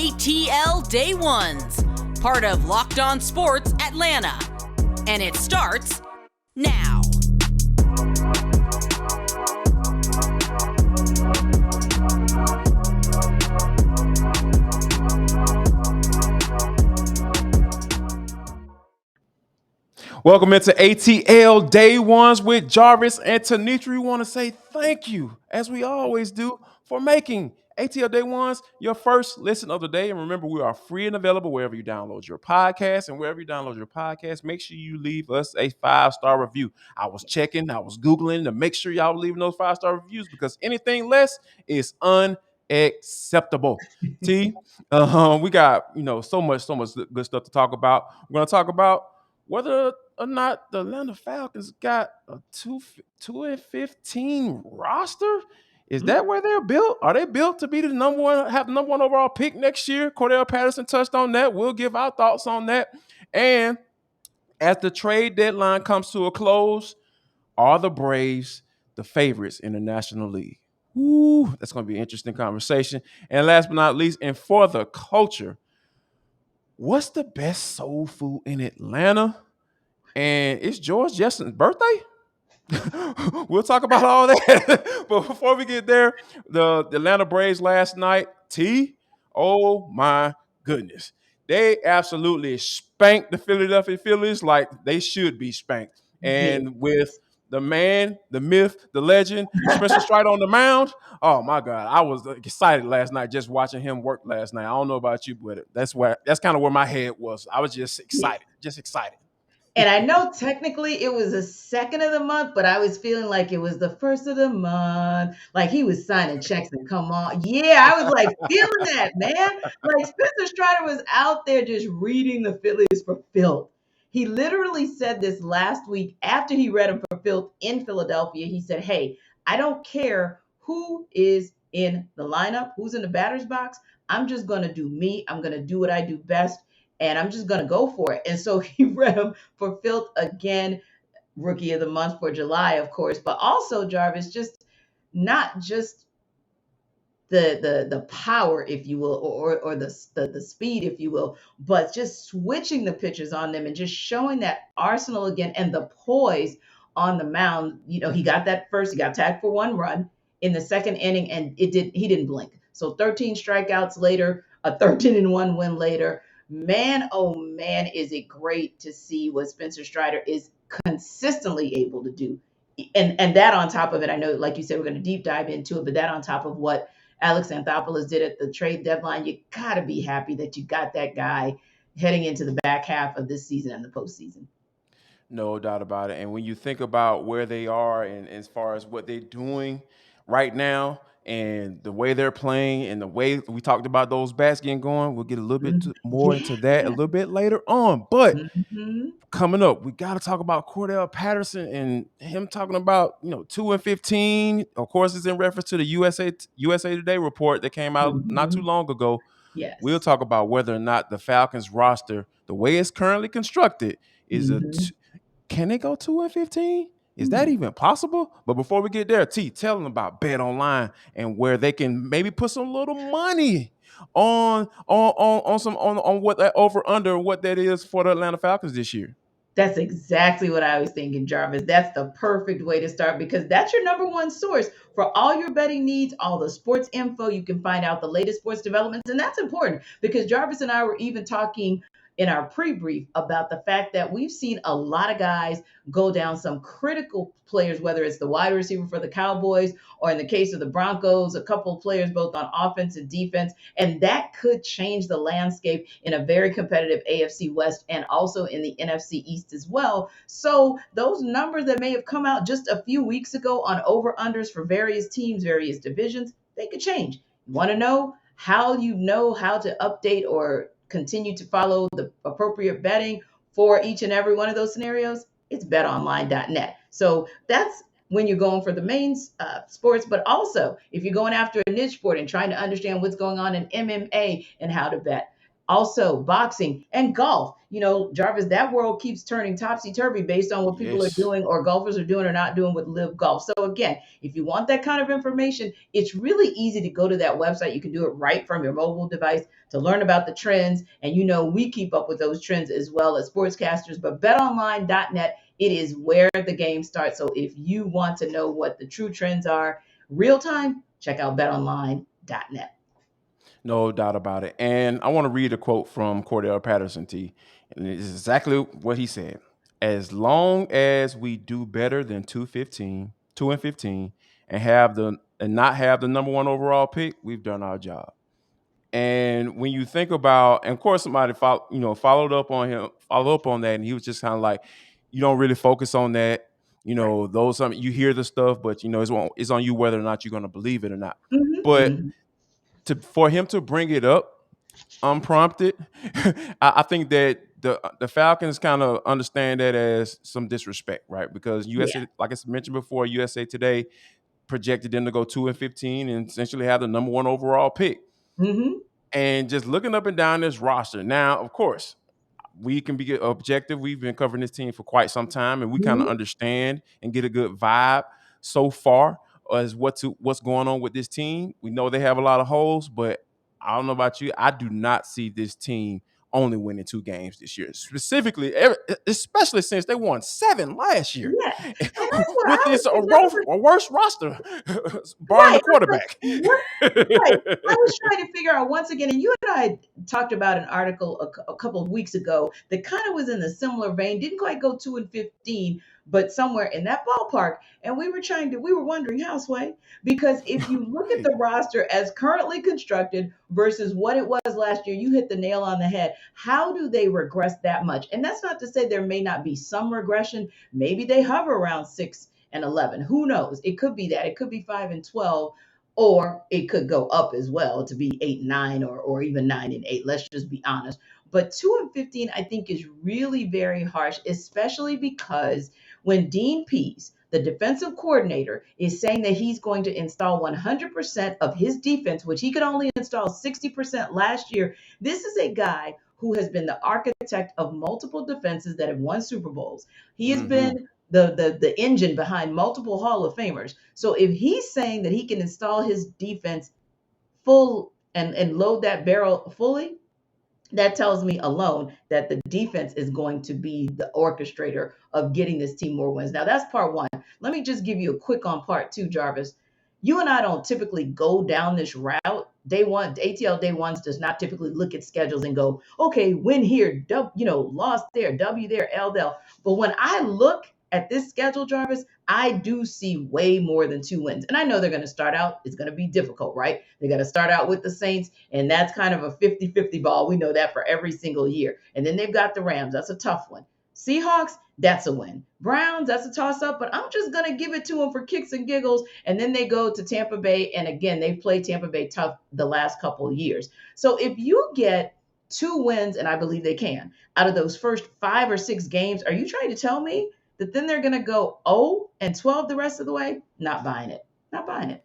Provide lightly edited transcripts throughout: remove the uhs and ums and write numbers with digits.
ATL Day Ones, part of Locked On Sports Atlanta. And it starts now. Welcome into ATL Day Ones with Jarvis and Tenitra. We want to say thank you, as we always do, for making ATL Day Ones your first listen of the day. And remember, we are free and available wherever you download your podcast. And wherever you download your podcast, make sure you leave us a 5-star review. I was Googling to make sure y'all were leaving those 5-star reviews because anything less is unacceptable. T, we got so much good stuff to talk about. We're gonna talk about whether or not the Atlanta Falcons got a 2-15 roster. Is that where they're built? Are they built to be the number one overall pick next year? Cordarrelle Patterson touched on that. We'll give our thoughts on that. And as the trade deadline comes to a close, are the Braves the favorites in the National League? Ooh, that's going to be an interesting conversation. And last but not least, and for the culture, what's the best soul food in Atlanta? And it's George Jetson's birthday? We'll talk about all that. But before we get there, the Atlanta Braves last night, oh my goodness. They absolutely spanked the Philadelphia Phillies like they should be spanked. And with the man, the myth, the legend, Spencer Strider on the mound, oh my God, I was excited last night just watching him work last night. I don't know about you, but that's kind of where my head was. I was just excited. And I know technically it was the second of the month, but I was feeling like it was the first of the month. Like he was signing checks and come on. Yeah, I was like feeling that, man. Like Spencer Strider was out there just reading the Phillies for filth. He literally said this last week after he read them for filth in Philadelphia. He said, hey, I don't care who is in the lineup, who's in the batter's box. I'm just going to do me. I'm going to do what I do best. And I'm just going to go for it. And so he read him for filth again, Rookie of the Month for July, of course, but also Jarvis, just not just the power, if you will, or the speed, if you will, but just switching the pitches on them and just showing that arsenal again and the poise on the mound. You know, he got tagged for 1 run in the second inning, and he didn't blink. So 13 strikeouts later, a 13-1 win later. Man, oh man, is it great to see what Spencer Strider is consistently able to do. And that on top of it, I know, like you said, we're going to deep dive into it, but that on top of what Alex Anthopoulos did at the trade deadline, you got to be happy that you got that guy heading into the back half of this season and the postseason. No doubt about it. And when you think about where they are and as far as what they're doing right now and the way they're playing and the way we talked about those bats getting going, we'll get a little bit more into that a little bit later on. But coming up, we got to talk about Cordarrelle Patterson and him talking about, 2-15. Of course, it's in reference to the USA Today report that came out not too long ago. Yes. We'll talk about whether or not the Falcons roster, the way it's currently constructed, is can they go 2-15? Is that even possible? But before we get there, tell them about BetOnline and where they can maybe put some little money on what that over under what that is for the Atlanta Falcons this year. That's exactly what I was thinking, Jarvis. That's the perfect way to start because that's your number one source for all your betting needs, all the sports info. You can find out the latest sports developments. And that's important because Jarvis and I were even talking in our pre-brief about the fact that we've seen a lot of guys go down, some critical players, whether it's the wide receiver for the Cowboys or in the case of the Broncos, a couple of players both on offense and defense. And that could change the landscape in a very competitive AFC West and also in the NFC East as well. So those numbers that may have come out just a few weeks ago on over-unders for various teams, various divisions, they could change. You want to know how to update or continue to follow the appropriate betting for each and every one of those scenarios? It's betonline.net. So that's when you're going for the main sports, but also if you're going after a niche sport and trying to understand what's going on in MMA and how to bet, Also, boxing and golf. Jarvis, that world keeps turning topsy turvy based on what people are Yes. doing or golfers are doing or not doing with live golf. So, again, if you want that kind of information, it's really easy to go to that website. You can do it right from your mobile device to learn about the trends. And we keep up with those trends as well as sportscasters. But betonline.net, it is where the game starts. So, if you want to know what the true trends are real time, check out betonline.net. No doubt about it. And I want to read a quote from Cordarrelle Patterson, T. And it's exactly what he said. As long as we do better than 2-15, and not have the number one overall pick, we've done our job. And when you think about, and of course somebody followed up on that, and he was just kind of like, you don't really focus on that. Right. Those you hear the stuff, but it's on you whether or not you're going to believe it or not. But Mm-hmm. for him to bring it up unprompted, I think that the Falcons kind of understand that as some disrespect, right? Because Yeah. USA, like I mentioned before, USA Today projected them to go 2-15 and essentially have the number one overall pick. Mm-hmm. And just looking up and down this roster, now, of course, we can be objective. We've been covering this team for quite some time, and we kind of Mm-hmm. understand and get a good vibe so far as what's going on with this team. We know they have a lot of holes, but I don't know about you. I do not see this team only winning 2 games this year, especially since they won 7 last year Yeah. And that's what with I was this thinking. I was like, a worse roster, barring right. the I was like, quarterback. what? Right. I was trying to figure out once again, and you and I talked about an article a couple of weeks ago that kind of was in a similar vein, didn't quite go 2-15, but somewhere in that ballpark. And we were wondering how, Sway, because if you look at Right. the roster as currently constructed versus what it was last year, you hit the nail on the head. How do they regress that much? And that's not to say there may not be some regression. Maybe they hover around 6-11. Who knows? It could be that. It could be 5-12, or it could go up as well to be 8-9, or even 9-8. Let's just be honest. But 2-15, I think, is really very harsh, especially because when Dean Pease, the defensive coordinator, is saying that he's going to install 100% of his defense, which he could only install 60% last year. This is a guy who has been the architect of multiple defenses that have won Super Bowls. He has Mm-hmm. been the engine behind multiple Hall of Famers. So if he's saying that he can install his defense full and load that barrel fully, that tells me alone that the defense is going to be the orchestrator of getting this team more wins. Now, that's part one. Let me just give you a quick on part two, Jarvis. You and I don't typically go down this route. Day one, ATL day ones does not typically look at schedules and go, okay, win here, loss there, W there, L there. But when I look at this schedule, Jarvis, I do see way more than 2 wins. And I know they're going to start out, it's going to be difficult, right? They're going to start out with the Saints, and that's kind of a 50-50 ball. We know that for every single year. And then they've got the Rams. That's a tough one. Seahawks, that's a win. Browns, that's a toss up, but I'm just going to give it to them for kicks and giggles. And then they go to Tampa Bay. And again, they've played Tampa Bay tough the last couple of years. So if you get 2 wins, and I believe they can, out of those first 5 or 6 games, are you trying to tell me that then they're going to go 0-12 the rest of the way? Not buying it. Not buying it.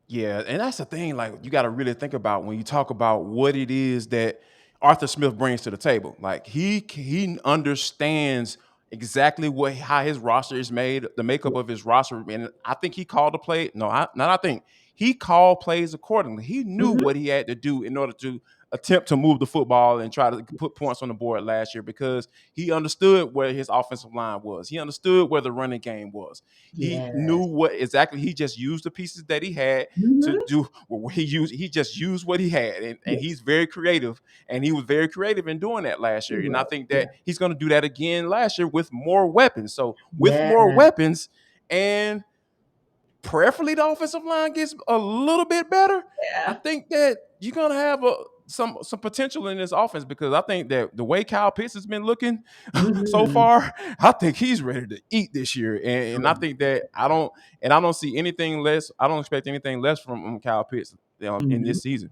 Yeah, and that's the thing. Like, you got to really think about when you talk about what it is that Arthur Smith brings to the table. Like, he understands exactly how his roster is made, the makeup of his roster, and I think he called the play. No, not I think he called plays accordingly. He knew Mm-hmm. what he had to do in order to attempt to move the football and try to put points on the board last year, because he understood where his offensive line was. He understood where the running game was. He knew Yes. what exactly. He just used the pieces that he had to Mm-hmm. do what he used. He just used what he had, and Yes. he's very creative, and he was very creative in doing that last He year. And I was. think Yeah. that he's going to do that again last year with more weapons. So with more Yeah. weapons, and prayerfully the offensive line gets a little bit better, I Yeah. think that you're gonna have some potential in this offense, because I think that the way Kyle Pitts has been looking so Mm-hmm. far, I think he's ready to eat this year. And I think that I don't see anything less. I don't expect anything less from Kyle Pitts in Mm-hmm. this season.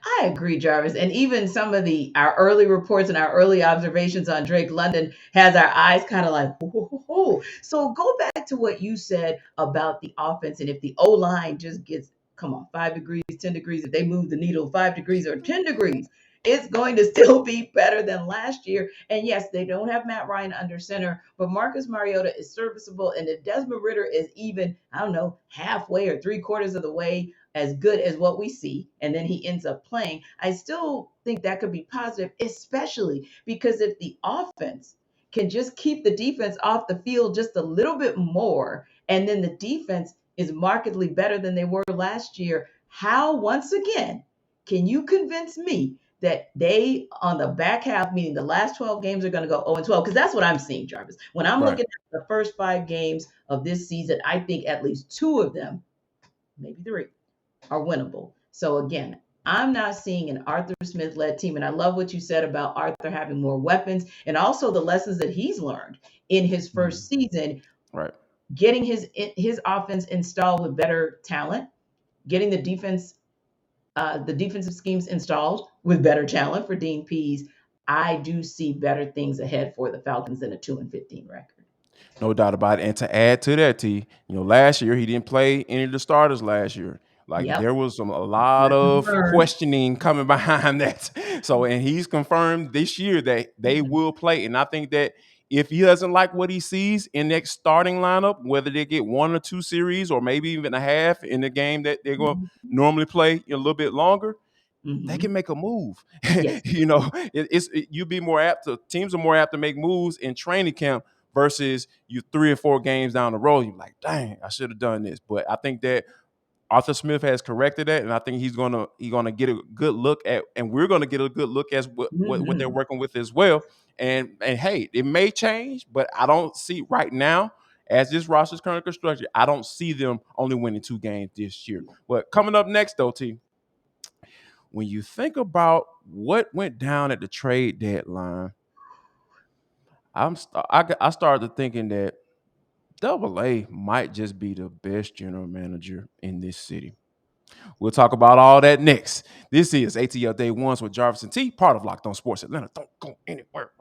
I agree, Jarvis. And even some of our early reports and our early observations on Drake London has our eyes kind of like, whoa. So go back to what you said about the offense. And if the O line just gets, come on, 5 degrees, 10 degrees, if they move the needle 5 degrees or 10 degrees, it's going to still be better than last year. And yes, they don't have Matt Ryan under center, but Marcus Mariota is serviceable. And if Desmond Ritter is even, I don't know, halfway or three quarters of the way as good as what we see, and then he ends up playing, I still think that could be positive, especially because if the offense can just keep the defense off the field just a little bit more, and then the defense is markedly better than they were last year, how, once again, can you convince me that they, on the back half, meaning the last 12 games, are going to go 0-12? Because that's what I'm seeing, Jarvis. When I'm Right. looking at the first 5 games of this season, I think at least 2 of them, maybe 3, are winnable. So again, I'm not seeing an Arthur Smith led team. And I love what you said about Arthur having more weapons and also the lessons that he's learned in his first season, Right. getting his offense installed with better talent, getting the defensive schemes installed with better talent for Dean Pease. I do see better things ahead for the Falcons than a 2-15 record. No doubt about it. And to add to that, T, last year he didn't play any of the starters last year. Like Yep. there was a lot Lesson of learned. questioning coming behind that. So, and he's confirmed this year that they Mhm. will play. And I think that if he doesn't like what he sees in that starting lineup, whether they get 1 or 2 series or maybe even a half in the game that they're going to Mhm. normally play a little bit longer, they can Mhm. make a move. Yes. You'd be more apt to, teams are more apt to make moves in training camp versus you 3 or 4 games down the road. You're like, dang, I should have done this. But I think that Arthur Smith has corrected that, and I think he's gonna get a good look at, and we're gonna get a good look at what they're Mhm. working with as well. And hey, it may change, but I don't see right now, as this roster is currently constructed, I don't see them only winning 2 games this year. But coming up next, though, T, when you think about what went down at the trade deadline, I started thinking that Double A might just be the best general manager in this city. We'll talk about all that next. This is ATL Day Ones with Jarvis and T, part of Locked On Sports Atlanta. Don't go anywhere.